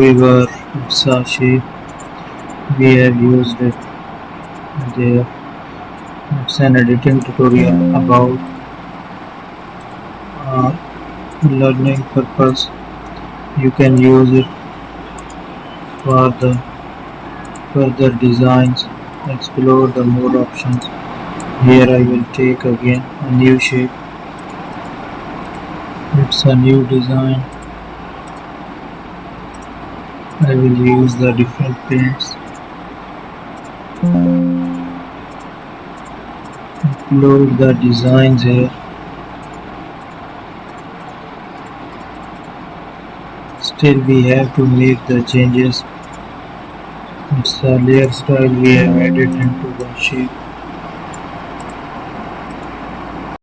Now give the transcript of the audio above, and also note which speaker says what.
Speaker 1: However, it's a shape we have used it there. It's an editing tutorial about learning purpose. You can use it for the further designs. Explore the more options. Here I will take again a new shape. It's a new design. I will use the different paints. Upload the designs here. Still we have to make the changes. It's a layer style we have added into the shape.